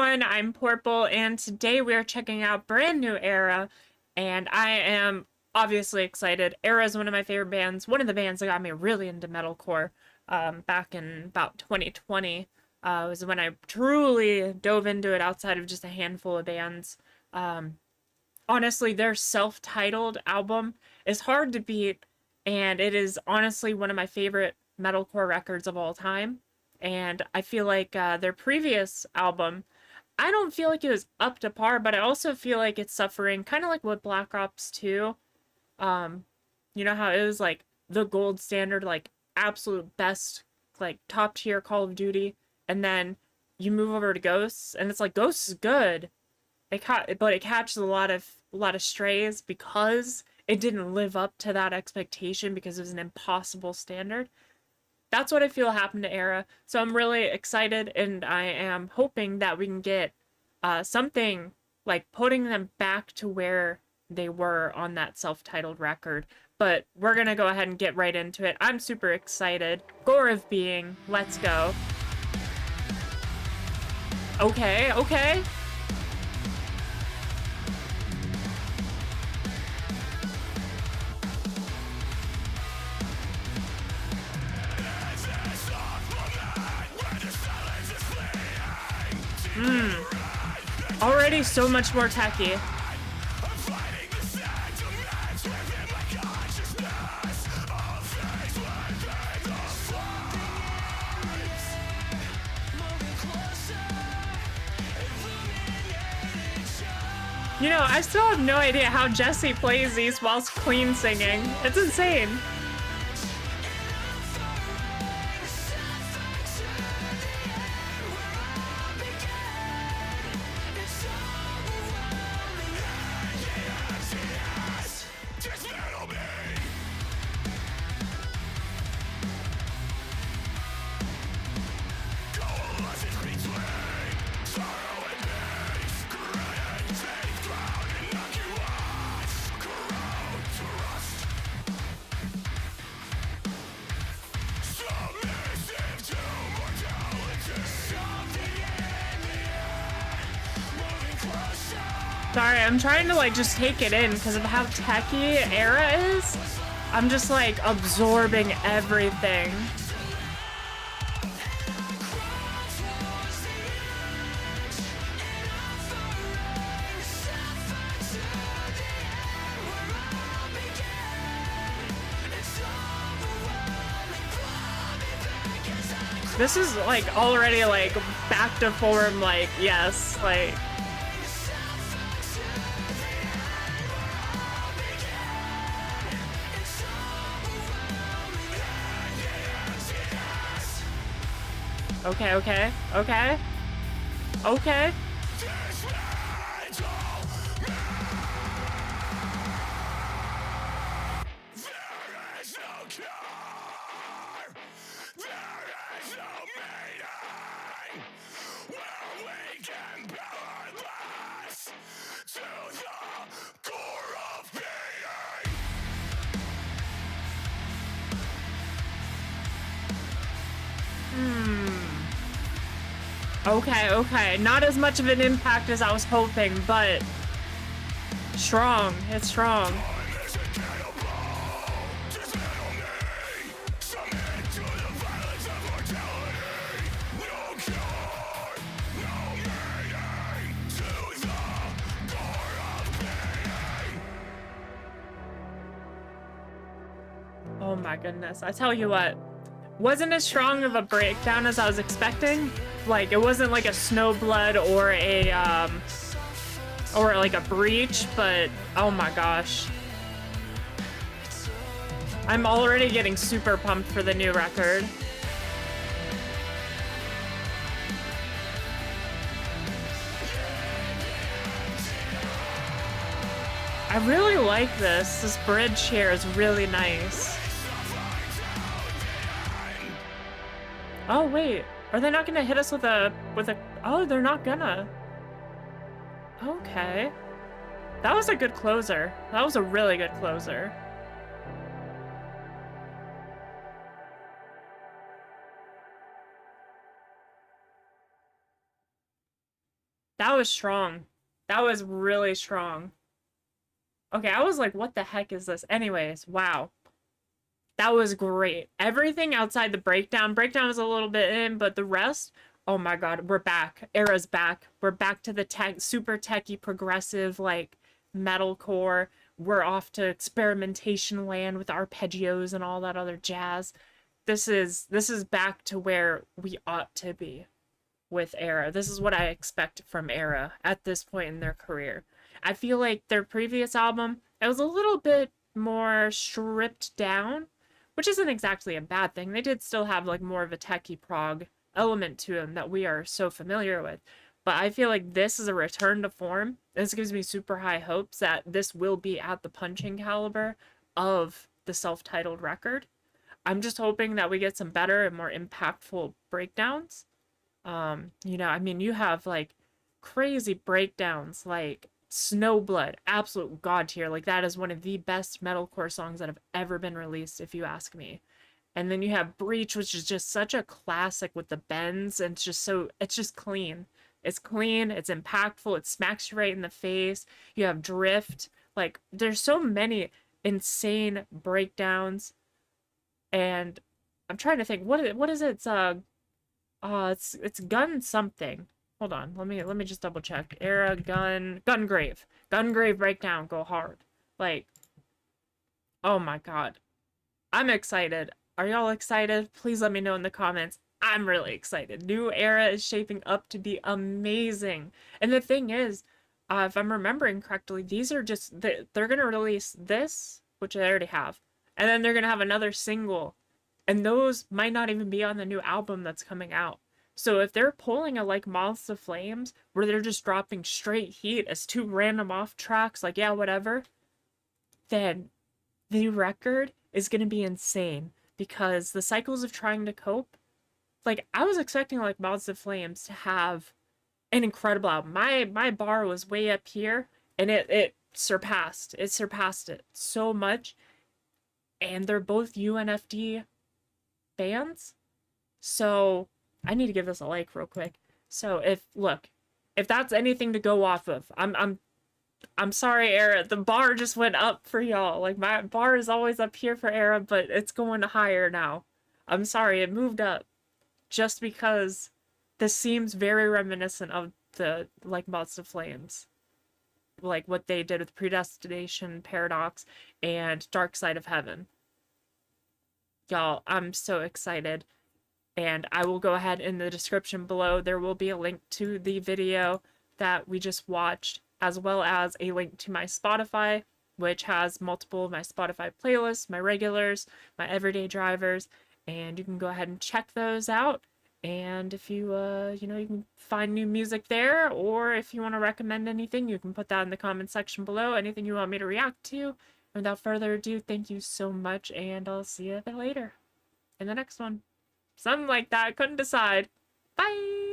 everyone, I'm Purple, and today we are checking out brand new ERRA, and I am obviously excited. ERRA is one of my favorite bands, one of the bands that got me really into metalcore back in about 2020. Was when I truly dove into it outside of just a handful of bands. Honestly, their self-titled album is hard to beat, and it is honestly one of my favorite metalcore records of all time. And I feel like their previous album, I don't feel like it was up to par, but I also feel like it's suffering, kind of like what Black Ops 2. Um, you know how it was like the gold standard, like absolute best, like top tier Call of Duty, and then you move over to Ghosts, and it's like Ghosts is good, but it catches a lot of strays because it didn't live up to that expectation because it was an impossible standard. That's what I feel happened to ERRA. So I'm really excited, and I am hoping that we can get something like putting them back to where they were on that self-titled record. But we're gonna go ahead and get right into it. I'm super excited. Gore of Being, let's go. Okay, okay. Already so much more techy. You know, I still have no idea how Jesse plays these whilst clean singing. It's insane. Sorry, I'm trying to like just take it in because of how techy ERRA is. I'm just like absorbing everything. This is like already like back to form, like, yes, like. Okay, okay, okay, okay. Okay, okay. Not as much of an impact as I was hoping, but strong. It's strong. Oh my goodness. I tell you what, wasn't as strong of a breakdown as I was expecting. Like, it wasn't like a Snowblood or like a Breach, but oh my gosh. I'm already getting super pumped for the new record. I really like this. This bridge here is really nice. Oh wait, are they not gonna hit us with a oh, they're not gonna. Okay. That was a good closer. That was a really good closer. That was strong. That was really strong. Okay, I was like, what the heck is this? Anyways, wow. That was great. Everything outside the breakdown. Breakdown was a little bit in, but the rest, oh my God, we're back. ERRA's back. We're back to the tech, super techy, progressive, like metalcore. We're off to experimentation land with arpeggios and all that other jazz. This is back to where we ought to be with ERRA. This is what I expect from ERRA at this point in their career. I feel like their previous album, it was a little bit more stripped down, which isn't exactly a bad thing. They did still have like more of a techie prog element to them that we are so familiar with. But I feel like this is a return to form. This gives me super high hopes that this will be at the punching caliber of the self-titled record. I'm just hoping that we get some better and more impactful breakdowns. I mean, you have like crazy breakdowns like Snowblood, absolute god tier. Like that is one of the best metalcore songs that have ever been released, if you ask me. And then you have Breach, which is just such a classic with the bends, and it's just clean. It's clean, it's impactful, it smacks you right in the face. You have Drift. Like there's so many insane breakdowns, and I'm trying to think what is it? It's gun something. Hold on, let me just double check. ERRA Gungrave breakdown go hard. Like, oh my God, I'm excited. Are y'all excited? Please let me know in the comments. I'm really excited. New ERRA is shaping up to be amazing. And the thing is, if I'm remembering correctly, these are just they're gonna release this, which they already have, and then they're gonna have another single, and those might not even be on the new album that's coming out. So if they're pulling a like Moths to Flames, where they're just dropping straight heat as two random off tracks, like yeah, whatever, then the record is gonna be insane because the cycles of trying to cope. Like I was expecting like Moths to Flames to have an incredible album. My bar was way up here, and it surpassed it so much. And they're both UNFD bands. So I need to give this a like real quick. So if that's anything to go off of, I'm sorry, ERRA. The bar just went up for y'all. Like my bar is always up here for ERRA, but it's going higher now. I'm sorry, it moved up just because this seems very reminiscent of the like Moths to Flames, like what they did with Predestination, Paradox, and Dark Side of Heaven. Y'all, I'm so excited. And I will go ahead in the description below. There will be a link to the video that we just watched, as well as a link to my Spotify, which has multiple of my Spotify playlists, my regulars, my everyday drivers, and you can go ahead and check those out. And if you, you can find new music there, or if you want to recommend anything, you can put that in the comment section below. Anything you want me to react to. And without further ado, thank you so much, and I'll see you later in the next one. Something like that. I couldn't decide. Bye!